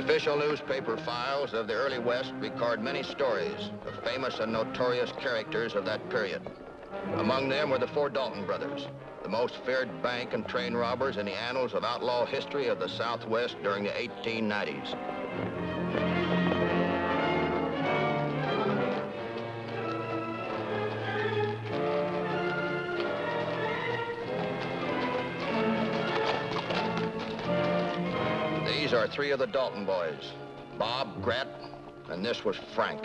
official newspaper files of the early West record many stories of famous and notorious characters of that period. Among them were the four Dalton brothers, the most feared bank and train robbers in the annals of outlaw history of the Southwest during the 1890s. These are three of the Dalton boys, Bob, Grat, and this was Frank.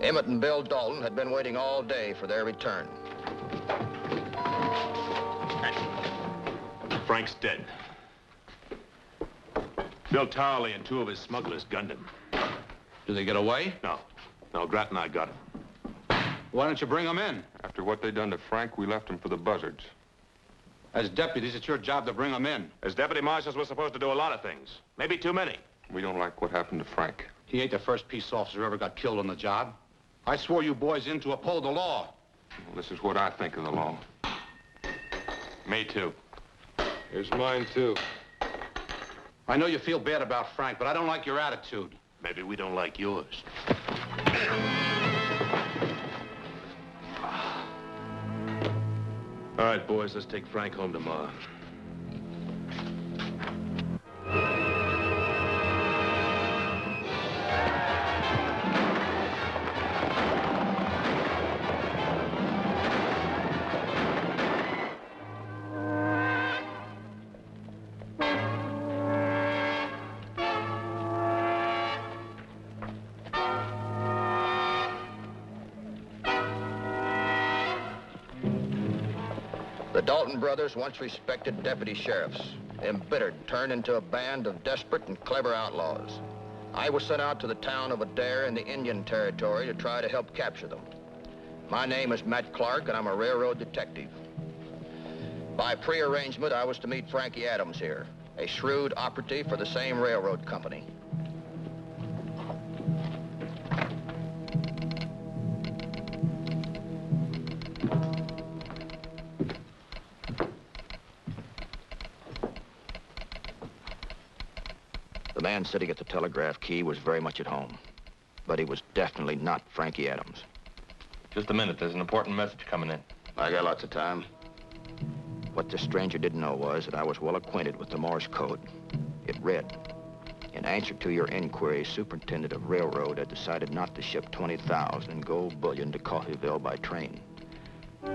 Emmett and Bill Dalton had been waiting all day for their return. Frank's dead. Bill Towley and two of his smugglers gunned him. Did they get away? No. No, Grat and I got him. Why don't you bring them in? After what they done to Frank, we left him for the buzzards. As deputies, it's your job to bring them in. As deputy marshals, we're supposed to do a lot of things. Maybe too many. We don't like what happened to Frank. He ain't the first peace officer who ever got killed on the job. I swore you boys in to uphold the law. Well, this is what I think of the law. Me too. Here's mine, too. I know you feel bad about Frank, but I don't like your attitude. Maybe we don't like yours. All right, boys, let's take Frank home tomorrow. The Dalton brothers, once respected deputy sheriffs, embittered, turned into a band of desperate and clever outlaws. I was sent out to the town of Adair in the Indian Territory to try to help capture them. My name is Matt Clark, and I'm a railroad detective. By prearrangement, I was to meet Frankie Adams here, a shrewd operative for the same railroad company. The man sitting at the telegraph key was very much at home, but he was definitely not Frankie Adams. Just a minute, there's an important message coming in. I got lots of time. What the stranger didn't know was that I was well acquainted with the Morse code. It read, in answer to your inquiry, Superintendent of Railroad had decided not to ship 20,000 in gold bullion to Coffeyville by train.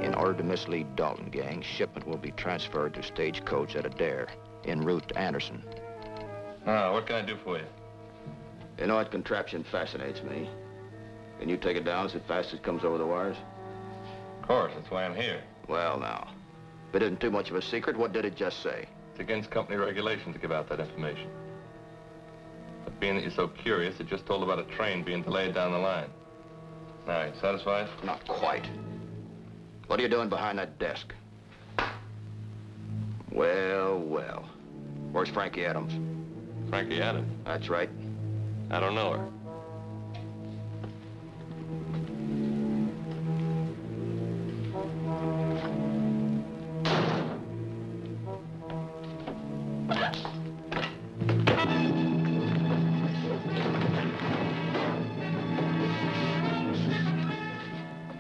In order to mislead Dalton gang, shipment will be transferred to stagecoach at Adair, en route to Anderson. What can I do for you? You know, that contraption fascinates me. Can you take it down as fast as it comes over the wires? Of course, that's why I'm here. Well, now, if it isn't too much of a secret, what did it just say? It's against company regulation to give out that information. But being that you're so curious, it just told about a train being delayed down the line. Now, you satisfied? Not quite. What are you doing behind that desk? Well, well. Where's Frankie Adams? Frankie Adams? That's right. I don't know her.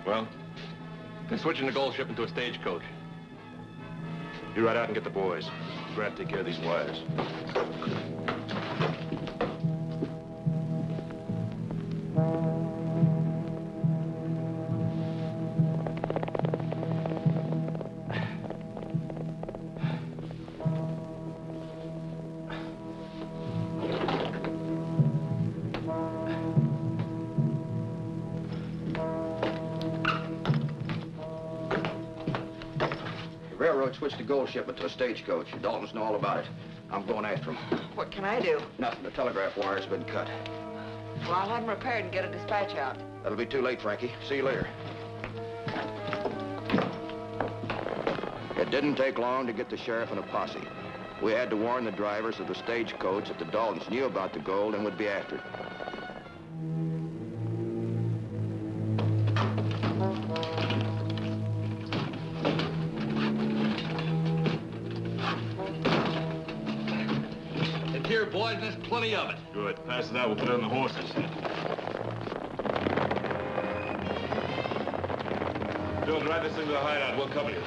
Well, they're switching the gold shipment to a stagecoach. You ride out and get the boys. Grab, take care of these wires. Railroad switched the gold shipment to a stagecoach. Daltons know all about it. I'm going after him. What can I do? Nothing. The telegraph wire's been cut. Well, I'll have them repaired and get a dispatch out. That'll be too late, Frankie. See you later. It didn't take long to get the sheriff and a posse. We had to warn the drivers of the stagecoach that the Daltons knew about the gold and would be after it. boys, and there's plenty of it. Good. Pass it out. We'll put it on the horses. Bill, drive this thing to the hideout. We'll cover you.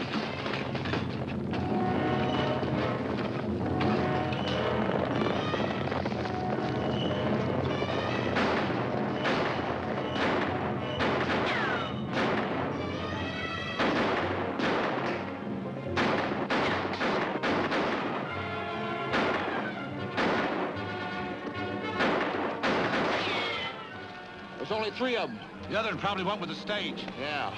There's only 3 of them. The other probably went with the stage. Yeah.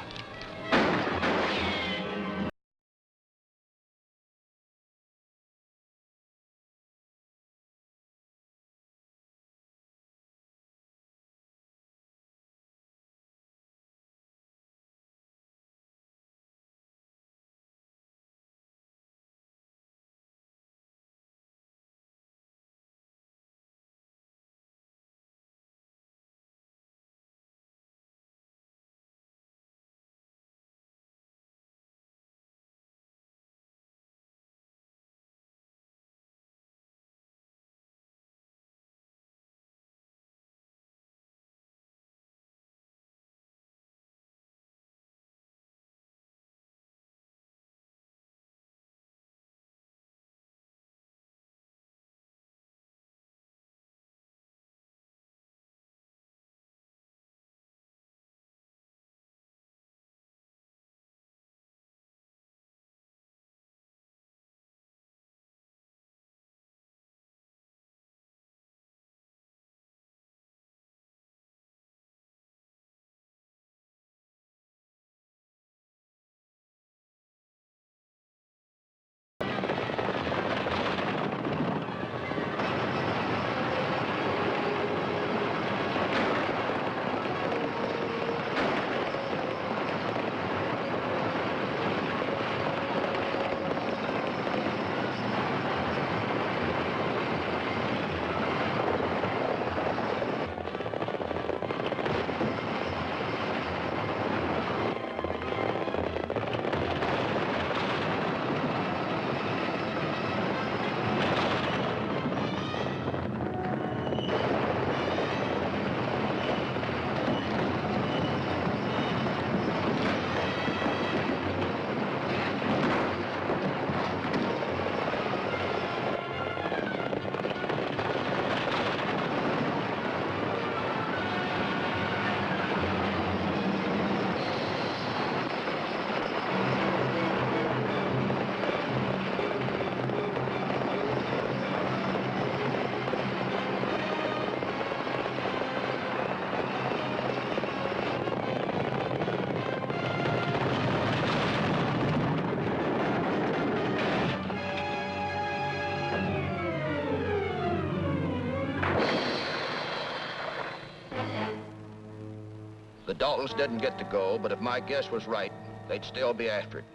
The Daltons didn't get to go, but if my guess was right, they'd still be after it.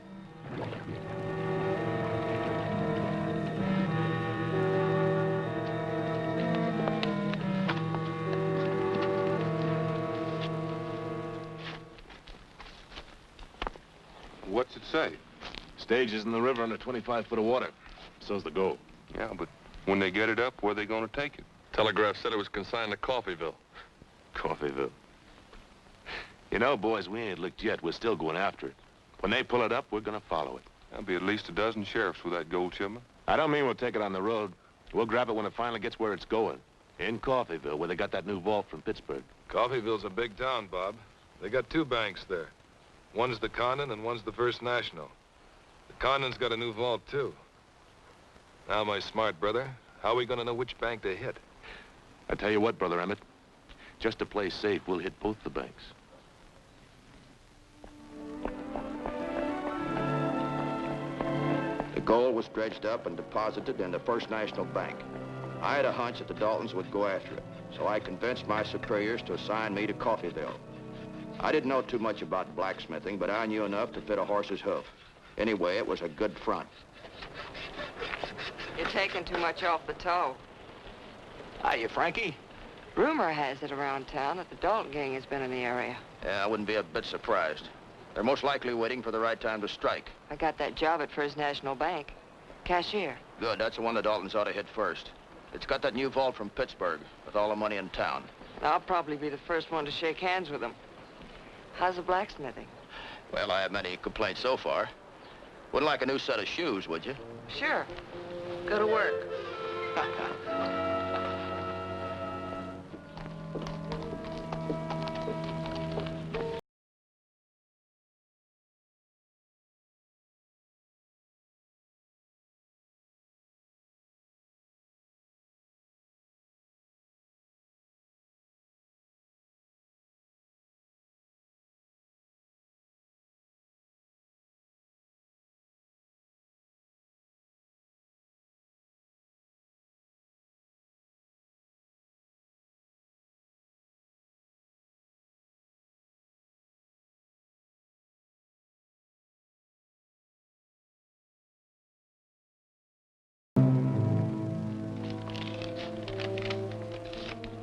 What's it say? Stage is in the river under 25 foot of water. So's the gold. Yeah, but when they get it up, where are they going to take it? Telegraph said it was consigned to Coffeyville. Coffeyville. You know, boys, we ain't licked yet. We're still going after it. When they pull it up, we're gonna follow it. There'll be at least a dozen sheriffs with that gold shipment. I don't mean we'll take it on the road. We'll grab it when it finally gets where it's going. In Coffeyville, where they got that new vault from Pittsburgh. Coffeyville's a big town, Bob. They got 2 banks there. One's the Condon and one's the First National. The Condon's got a new vault, too. Now, my smart brother, how are we gonna know which bank to hit? I tell you what, Brother Emmett. Just to play safe, we'll hit both the banks. The gold was dredged up and deposited in the First National Bank. I had a hunch that the Daltons would go after it, so I convinced my superiors to assign me to Coffeyville. I didn't know too much about blacksmithing, but I knew enough to fit a horse's hoof. Anyway, it was a good front. You're taking too much off the toe. Hiya, Frankie. Rumor has it around town that the Dalton gang has been in the area. Yeah, I wouldn't be a bit surprised. They're most likely waiting for the right time to strike. I got that job at First National Bank. Cashier. Good, that's the one the Daltons ought to hit first. It's got that new vault from Pittsburgh with all the money in town. I'll probably be the first one to shake hands with him. How's the blacksmithing? Well, I haven't had any complaints so far. Wouldn't like a new set of shoes, would you? Sure. Go to work.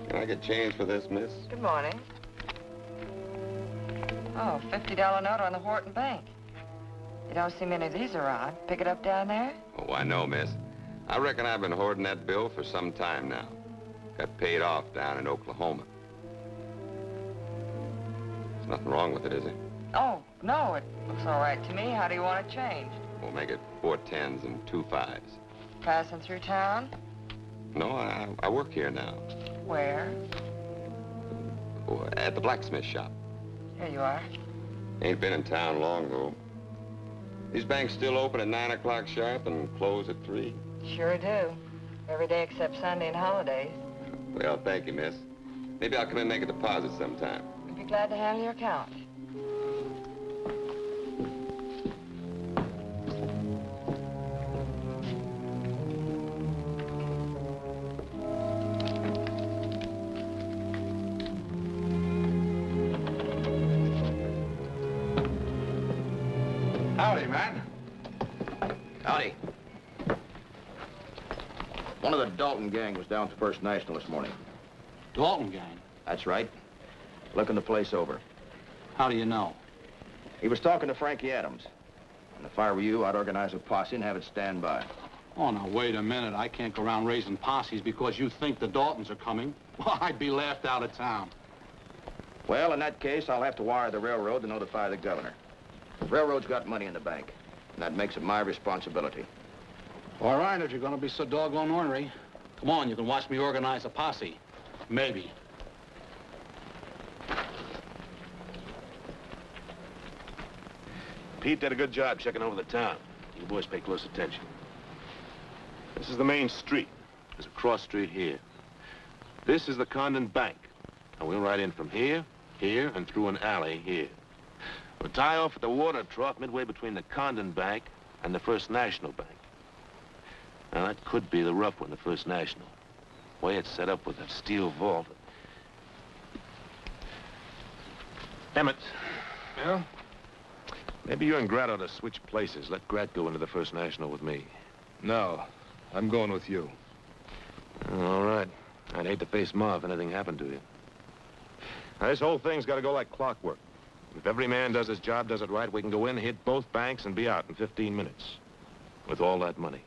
Can I get change for this, miss? Good morning. Oh, $50 note on the Horton Bank. You don't see many of these around. Pick it up down there? Oh, I know, miss. I reckon I've been hoarding that bill for some time now. Got paid off down in Oklahoma. There's nothing wrong with it, is there? Oh, no, it looks all right to me. How do you want it changed? We'll make it 4 10s and 2 5s. Passing through town? No, I work here now. Where? Oh, at the blacksmith shop. Here you are. Ain't been in town long, though. These banks still open at 9 o'clock sharp and close at 3? Sure do. Every day except Sunday and holidays. Well, thank you, miss. Maybe I'll come in and make a deposit sometime. I'd be glad to handle your account. Howdy, man. Howdy. One of the Dalton gang was down at the First National this morning. Dalton gang? That's right. Looking the place over. How do you know? He was talking to Frankie Adams. And if I were you, I'd organize a posse and have it stand by. Oh, now, wait a minute. I can't go around raising posses because you think the Daltons are coming. Well, I'd be laughed out of town. Well, in that case, I'll have to wire the railroad to notify the governor. The railroad's got money in the bank, and that makes it my responsibility. All right, if you're going to be so doggone ornery. Come on, you can watch me organize a posse. Maybe. Pete did a good job checking over the town. You boys pay close attention. This is the main street. There's a cross street here. This is the Condon Bank. And we'll ride in from here, here, and through an alley here. We'll tie off at the water trough midway between the Condon Bank and the First National Bank. Now, that could be the rough one, the First National. The way it's set up with that steel vault. Emmett. Yeah? Maybe you and Grat ought to switch places. Let Grat go into the First National with me. No, I'm going with you. All right. I'd hate to face Ma if anything happened to you. Now, this whole thing's got to go like clockwork. If every man does his job, does it right, we can go in, hit both banks, and be out in 15 minutes. With all that money.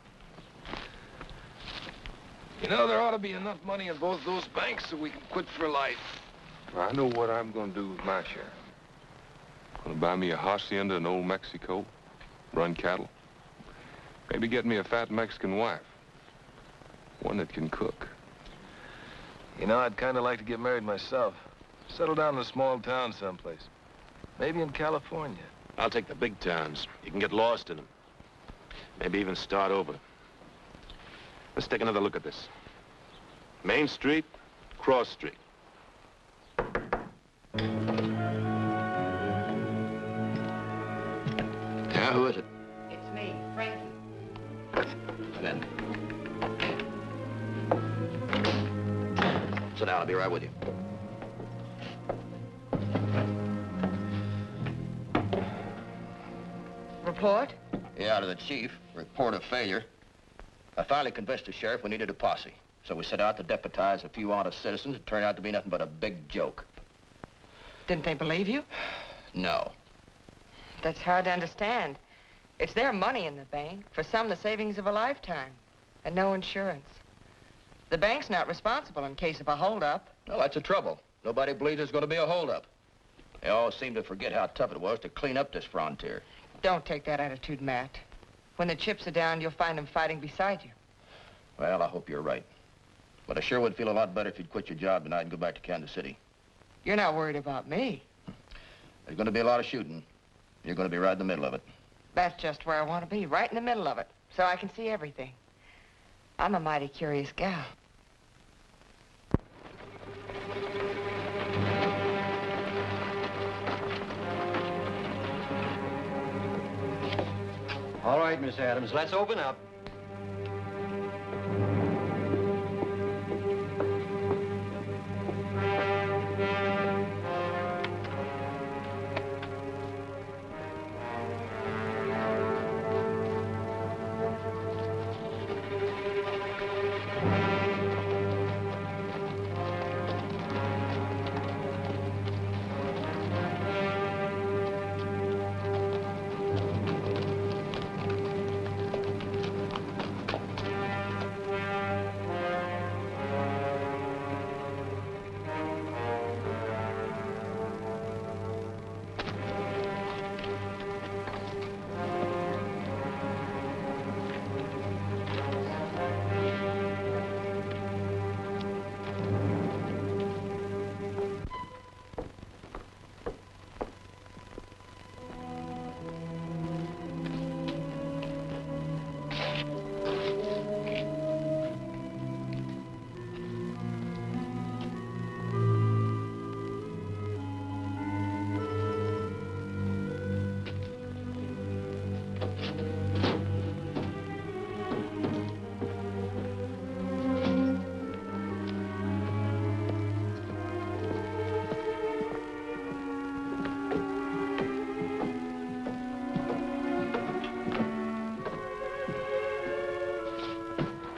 You know, there ought to be enough money in both those banks so we can quit for life. I know what I'm going to do with my share. Gonna buy me a hacienda in Old Mexico, run cattle. Maybe get me a fat Mexican wife. One that can cook. You know, I'd kind of like to get married myself. Settle down in a small town someplace. Maybe in California. I'll take the big towns. You can get lost in them. Maybe even start over. Let's take another look at this. Main Street, Cross Street. Yeah, who is it? It's me, Frankie. Come in. Sit down, I'll be right with you. Report? Yeah, to the chief. Report of failure. I finally convinced the sheriff we needed a posse. So we set out to deputize a few honest citizens. It turned out to be nothing but a big joke. Didn't they believe you? No. That's hard to understand. It's their money in the bank. For some, the savings of a lifetime. And no insurance. The bank's not responsible in case of a holdup. Well, that's the trouble. Nobody believes there's going to be a holdup. They all seem to forget how tough it was to clean up this frontier. Don't take that attitude, Matt. When the chips are down, you'll find them fighting beside you. Well, I hope you're right. But I sure would feel a lot better if you'd quit your job tonight and go back to Kansas City. You're not worried about me. There's going to be a lot of shooting. You're going to be right in the middle of it. That's just where I want to be, right in the middle of it, so I can see everything. I'm a mighty curious gal. All right, Miss Adams, let's open up.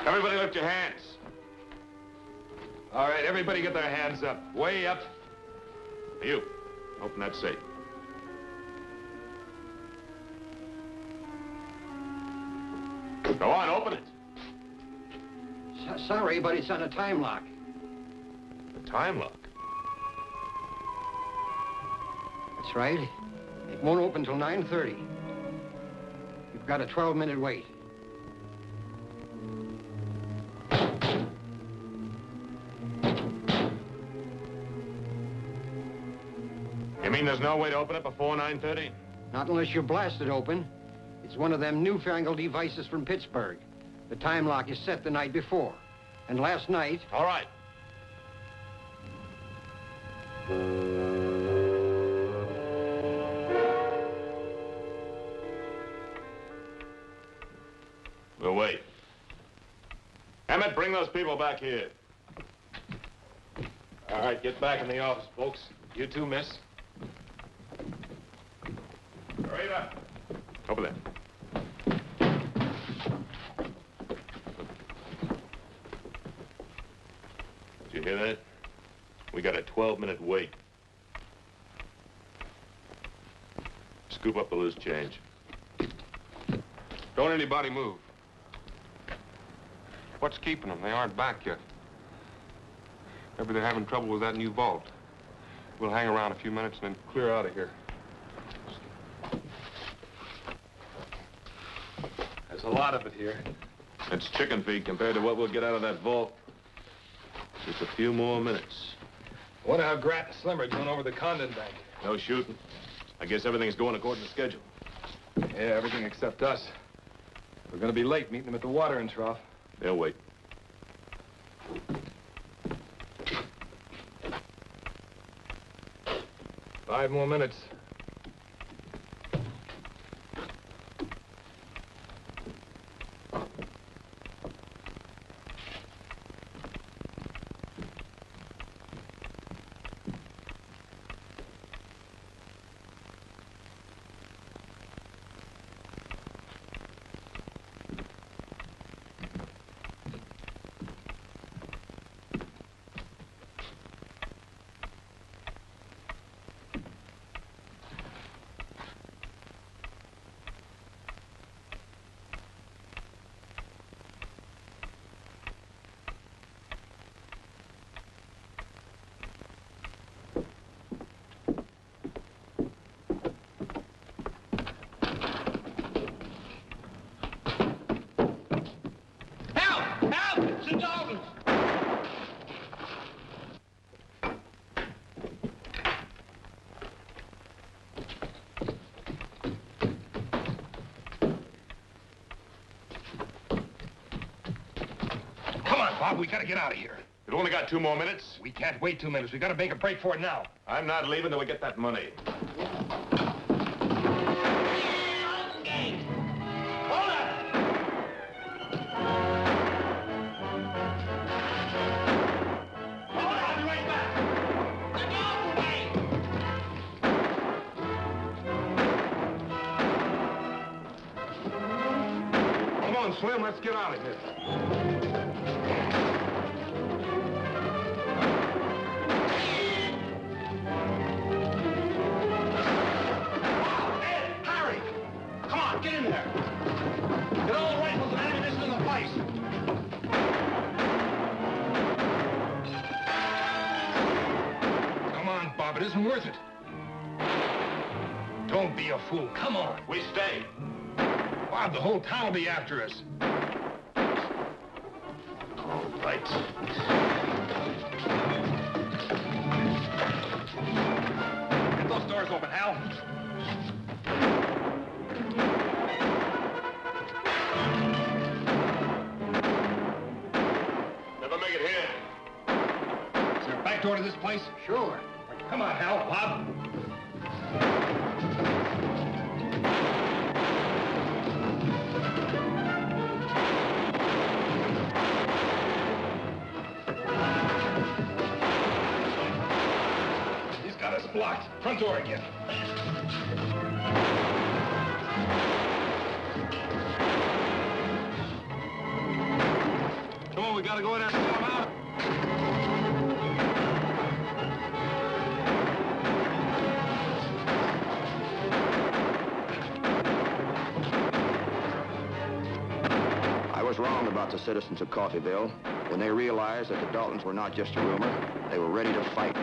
Everybody lift your hands. All right, everybody get their hands up. Way up. You, open that safe. Go on, open it. Sorry, but it's on a time lock. The time lock. That's right. It won't open till 9:30. You've got a 12-minute wait. You mean there's no way to open it before 9:30? Not unless you blast it open. It's one of them newfangled devices from Pittsburgh. The time lock is set the night before. And last night... All right. We'll wait. Emmett, bring those people back here. All right, get back in the office, folks. You too, miss. Rita. Over there. Did you hear that? We got a 12-minute wait. Scoop up the loose change. Don't anybody move. What's keeping them? They aren't back yet. Maybe they're having trouble with that new vault. We'll hang around a few minutes and then clear out of here. There's a lot of it here. It's chicken feed compared to what we'll get out of that vault. Just a few more minutes. I wonder how Grant and Slim are doing over the Condon Bank. No shooting. I guess everything's going according to schedule. Yeah, everything except us. We're gonna be late meeting them at the watering trough. They'll wait. 5 more minutes. Bob, we gotta get out of here. We've only got 2 more minutes. We can't wait 2 minutes. We gotta make a break for it now. I'm not leaving till we get that money. Come on, Slim, let's get out of here. Ed, Harry! Come on, get in there. Get all the rifles and ammunition in the place. Come on, Bob, it isn't worth it. Don't be a fool. Come on. We stay. Bob, the whole town will be after us. All right. Get those doors open, Hal. Never make it here. Is there a back door to this place? Sure. Come on, Hal, Bob. He's got us blocked. Front door again. Come on, we gotta go in there and pull him out. I was wrong about the citizens of Coffeyville. When they realized that the Daltons were not just a rumor, they were ready to fight.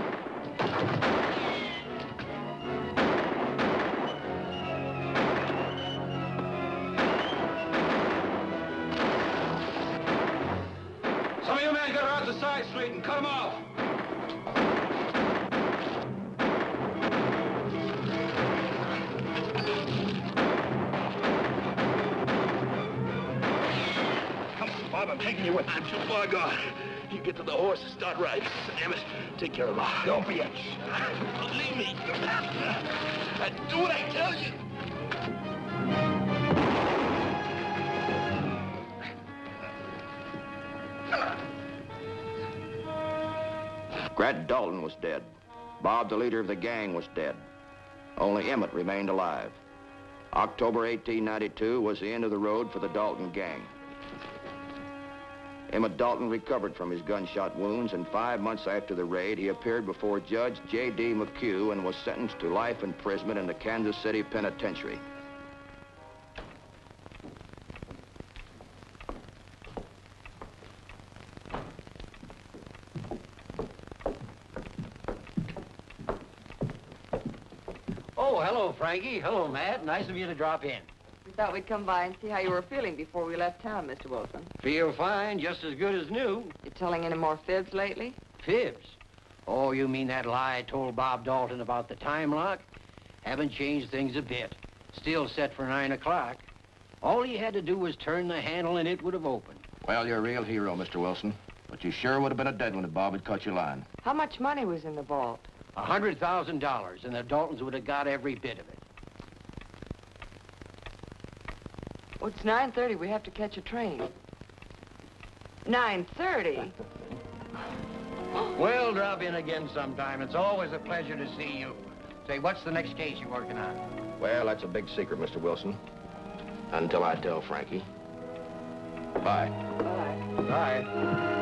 Some of you men get around the side street and cut them off. Come on, Bob, I'm taking you with me. I'm too far gone. You get to the horse and start riding. Damn it. Take care of her. Don't be a... Don't leave me. Do what I tell you. Grant Dalton was dead. Bob, the leader of the gang, was dead. Only Emmett remained alive. October 1892 was the end of the road for the Dalton gang. Emmett Dalton recovered from his gunshot wounds, and 5 months after the raid, he appeared before Judge J.D. McHugh and was sentenced to life imprisonment in the Kansas City Penitentiary. Oh, hello, Frankie. Hello, Matt. Nice of you to drop in. We thought we'd come by and see how you were feeling before we left town, Mr. Wilson. Feel fine, just as good as new. You telling any more fibs lately? Fibs? Oh, you mean that lie I told Bob Dalton about the time lock? Haven't changed things a bit. Still set for 9 o'clock. All he had to do was turn the handle and it would have opened. Well, you're a real hero, Mr. Wilson. But you sure would have been a dead one if Bob had cut your line. How much money was in the vault? $100,000, and the Daltons would have got every bit of it. Well, it's 9:30. We have to catch a train. 9:30? Well, drop in again sometime. It's always a pleasure to see you. Say, what's the next case you're working on? Well, that's a big secret, Mr. Wilson. Until I tell Frankie. Bye. Bye. Bye.